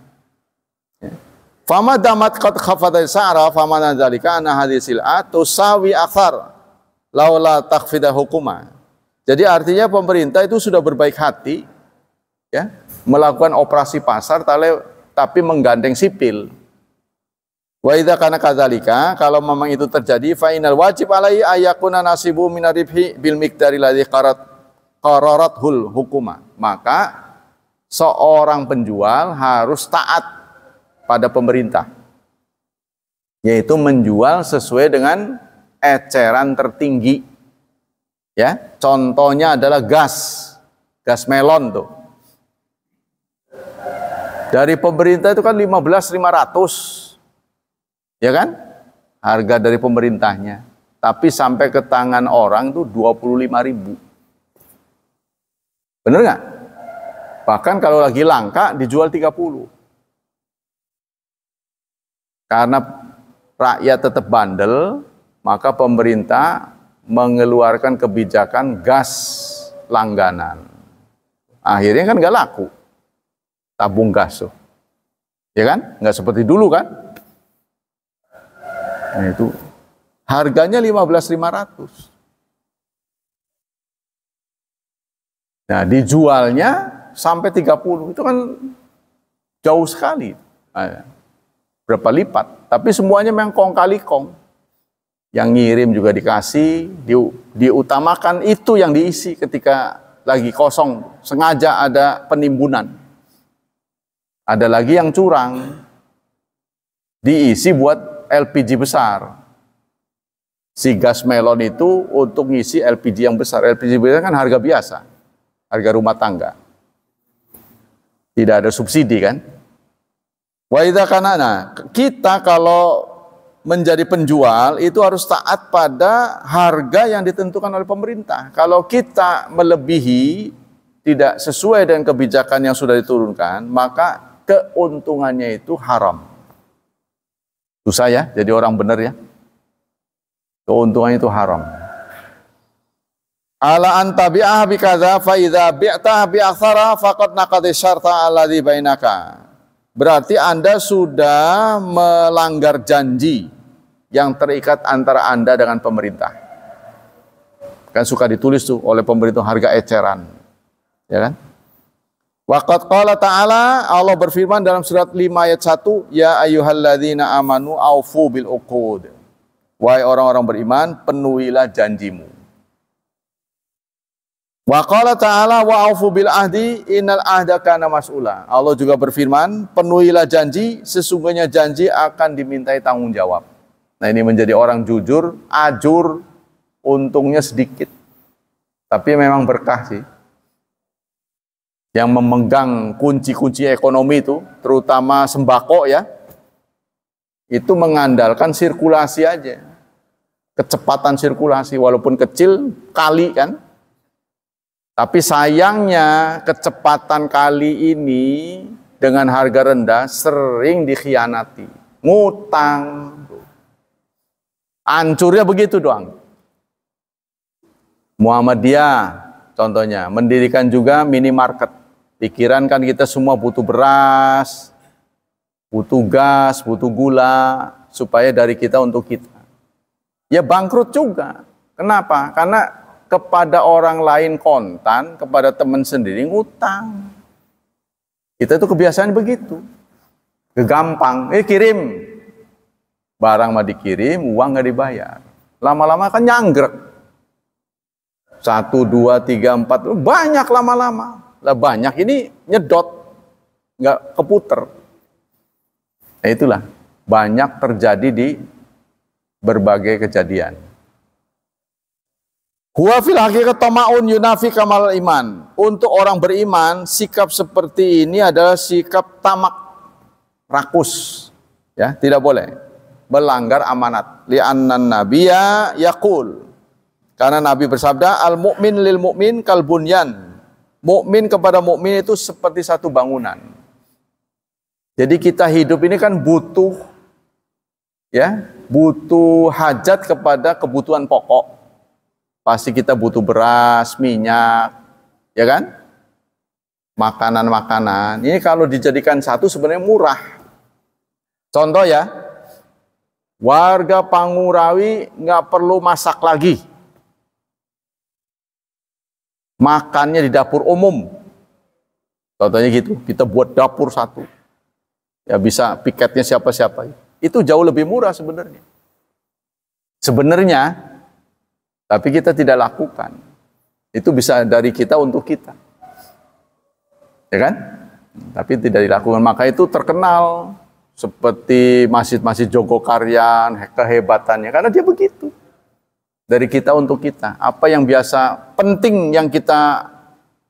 Fama damat qad khafada sa'ra fama nadzalika anna hadhihi sil'at tusawi akhar laula takhfida hukuma. Jadi artinya pemerintah itu sudah berbaik hati ya, melakukan operasi pasar tapi menggandeng sipil. Wa idza kana kadzalika, kalau memang itu terjadi fa inal wajib alaihi ayakuna nasibu minaribhi bil miqdari ladzi qararathul hukuma. Maka seorang penjual harus taat pada pemerintah, yaitu menjual sesuai dengan eceran tertinggi. Ya, contohnya adalah gas melon tuh. Dari pemerintah itu kan 15.500, ya kan? Harga dari pemerintahnya. Tapi sampai ke tangan orang tuh 25.000. Bener nggak? Bahkan kalau lagi langka dijual 30. Karena rakyat tetap bandel, maka pemerintah mengeluarkan kebijakan gas langganan. Akhirnya kan nggak laku tabung gas tuh. Ya kan? Nggak seperti dulu kan? Nah itu harganya 15.500. Nah dijualnya sampai 30, itu kan jauh sekali. Berapa lipat? Tapi semuanya memang kong kali kong. Yang ngirim juga dikasih, diutamakan itu yang diisi ketika lagi kosong. Sengaja ada penimbunan. Ada lagi yang curang. Diisi buat LPG besar. Si gas melon itu untuk ngisi LPG yang besar. LPG besar kan harga biasa. Harga rumah tangga. Tidak ada subsidi kan? Wa idza kana, kita kalau menjadi penjual itu harus taat pada harga yang ditentukan oleh pemerintah. Kalau kita melebihi, tidak sesuai dengan kebijakan yang sudah diturunkan, maka keuntungannya itu haram. Susah ya jadi orang benar ya. Keuntungannya itu haram. Ala antabi'ah bi kadza fa idza bi'tah bi aktsara faqad naqadi syarta alladzi bainaka. Berarti Anda sudah melanggar janji yang terikat antara Anda dengan pemerintah. Kan suka ditulis tuh oleh pemerintah harga eceran. Ya kan? Waqad qala ta'ala, Allah berfirman dalam surat 5 ayat 1, ya ayyuhalladzina amanu aufu bil uqud. Wahai orang-orang beriman, penuhilah janjimu. Wa qala ta'ala wa aufu bil ahdi innal ahda kana mas'ula. Allah juga berfirman, penuhilah janji, sesungguhnya janji akan dimintai tanggung jawab. Nah ini menjadi orang jujur, ajur, untungnya sedikit. Tapi memang berkah sih. Yang memegang kunci-kunci ekonomi itu, terutama sembako ya, itu mengandalkan sirkulasi aja. Kecepatan sirkulasi, walaupun kecil, kali kan. Tapi sayangnya kecepatan kali ini dengan harga rendah sering dikhianati. ngutang. Hancurnya begitu doang. Muhammadiyah contohnya mendirikan juga minimarket. Pikiran kan kita semua butuh beras, butuh gas, butuh gula, supaya dari kita untuk kita. Ya bangkrut juga. Kenapa? Karena kepada orang lain kontan, kepada teman sendiri ngutang. Kita tuh kebiasaan begitu. Gampang, kirim. Barang mah dikirim, uang nggak dibayar. Lama-lama kan nyanggrek. 1, 2, 3, 4, banyak lama-lama. Lah banyak ini nyedot, nggak keputer. Nah itulah, banyak terjadi di berbagai kejadian. Huwa fil haqiqat tama'un yunafi kamal iman. Untuk orang beriman, sikap seperti ini adalah sikap tamak, rakus. Ya, tidak boleh melanggar amanat. Li'annan nabiyya yaqul. Karena Nabi bersabda, al-mu'min lil mu'min kal bunyan. Mukmin kepada mukmin itu seperti satu bangunan. Jadi kita hidup ini kan butuh hajat kepada kebutuhan pokok. Pasti kita butuh beras, minyak, ya kan? Makanan-makanan. Ini kalau dijadikan satu sebenarnya murah. Contoh ya, warga Pangurawi nggak perlu masak lagi. Makannya di dapur umum. Contohnya gitu, kita buat dapur satu. Ya bisa piketnya siapa-siapa. Itu jauh lebih murah sebenarnya. Sebenarnya, tapi kita tidak lakukan. Itu bisa dari kita untuk kita. Ya kan? Tapi tidak dilakukan. Maka itu terkenal seperti masjid-masjid Jogokarian, kehebatannya. Karena dia begitu. Dari kita untuk kita. Apa yang biasa penting yang kita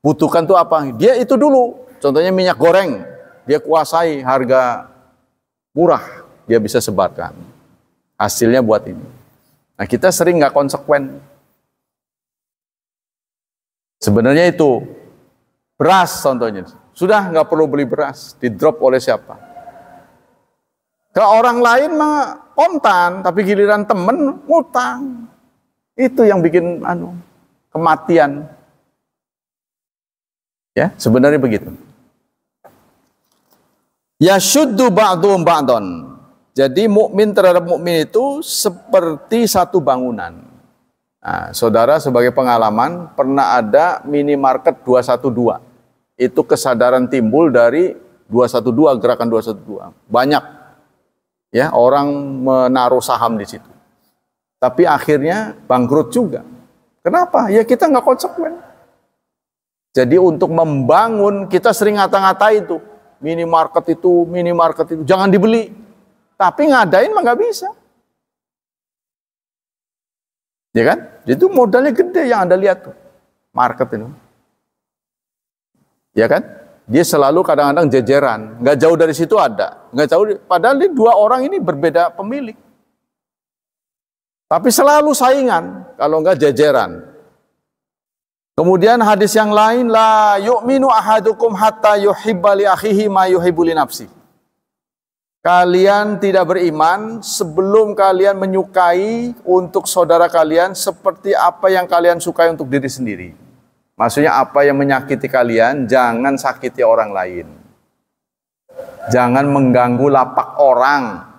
butuhkan itu apa? Dia itu dulu. Contohnya minyak goreng. Dia kuasai harga murah. Dia bisa sebarkan. Hasilnya buat ini. Nah kita sering nggak konsekuen. Sebenarnya itu. Beras contohnya. Sudah nggak perlu beli beras. Di drop oleh siapa? Ke orang lain mah kontan. Tapi giliran temen ngutang. Itu yang bikin kematian. Ya, sebenarnya begitu. Yashuddu ba'dhum ba'dhan. Jadi mukmin terhadap mukmin itu seperti satu bangunan. Nah, saudara sebagai pengalaman pernah ada minimarket 212. Itu kesadaran timbul dari 212, gerakan 212. Banyak ya orang menaruh saham di situ. Tapi akhirnya bangkrut juga. Kenapa? Ya kita nggak konsekuen. Jadi untuk membangun, kita sering ngata-ngata itu. Minimarket itu, jangan dibeli. Tapi ngadain mah nggak bisa. Ya kan? Itu modalnya gede yang Anda lihat tuh. Market itu. Ya kan? Dia selalu kadang-kadang jejeran. Nggak jauh dari situ ada. Nggak jauh, padahal ini dua orang ini berbeda pemilik. Tapi selalu saingan, kalau enggak jejeran. Kemudian hadis yang lain, la yu'minu ahadukum hatta yuhibba li akhihi ma yuhibbu li nafsi. Kalian tidak beriman sebelum kalian menyukai untuk saudara kalian seperti apa yang kalian sukai untuk diri sendiri. Maksudnya apa yang menyakiti kalian, jangan sakiti orang lain. Jangan mengganggu lapak orang.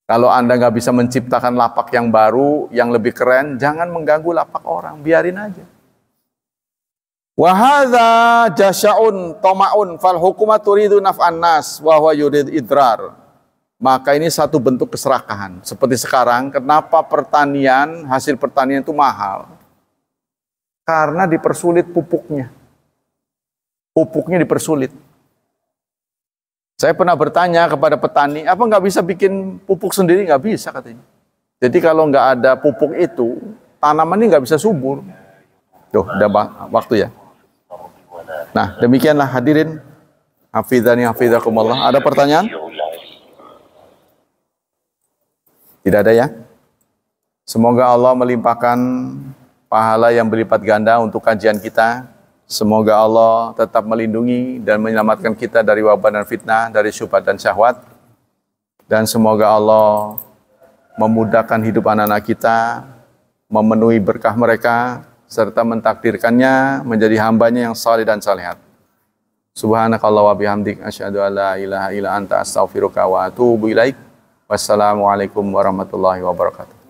Kalau Anda nggak bisa menciptakan lapak yang baru, yang lebih keren, jangan mengganggu lapak orang, biarin aja. Wa hadza jasya'un tama'un fal hukuma turidu naf'an nas wa huwa yurid idrar. Maka ini satu bentuk keserakahan. Seperti sekarang, kenapa pertanian, hasil pertanian itu mahal? Karena dipersulit pupuknya. Pupuknya dipersulit. Saya pernah bertanya kepada petani, apa nggak bisa bikin pupuk sendiri? Nggak bisa katanya. Jadi kalau nggak ada pupuk itu, tanaman ini nggak bisa subur. Tuh, udah waktu ya. Nah, demikianlah hadirin. Hafidhani hafidhakumullah. Ada pertanyaan? Tidak ada ya? Semoga Allah melimpahkan pahala yang berlipat ganda untuk kajian kita. Semoga Allah tetap melindungi dan menyelamatkan kita dari wabah dan fitnah, dari syubhat dan syahwat. Dan semoga Allah memudahkan hidup anak-anak kita, memenuhi berkah mereka, serta mentakdirkannya menjadi hambanya yang saleh dan salihat. Subhanakallah wa bihamdik, asyhadu an la ilaha illa anta, astaghfiruka wa atubu ilaik. Wassalamualaikum warahmatullahi wabarakatuh.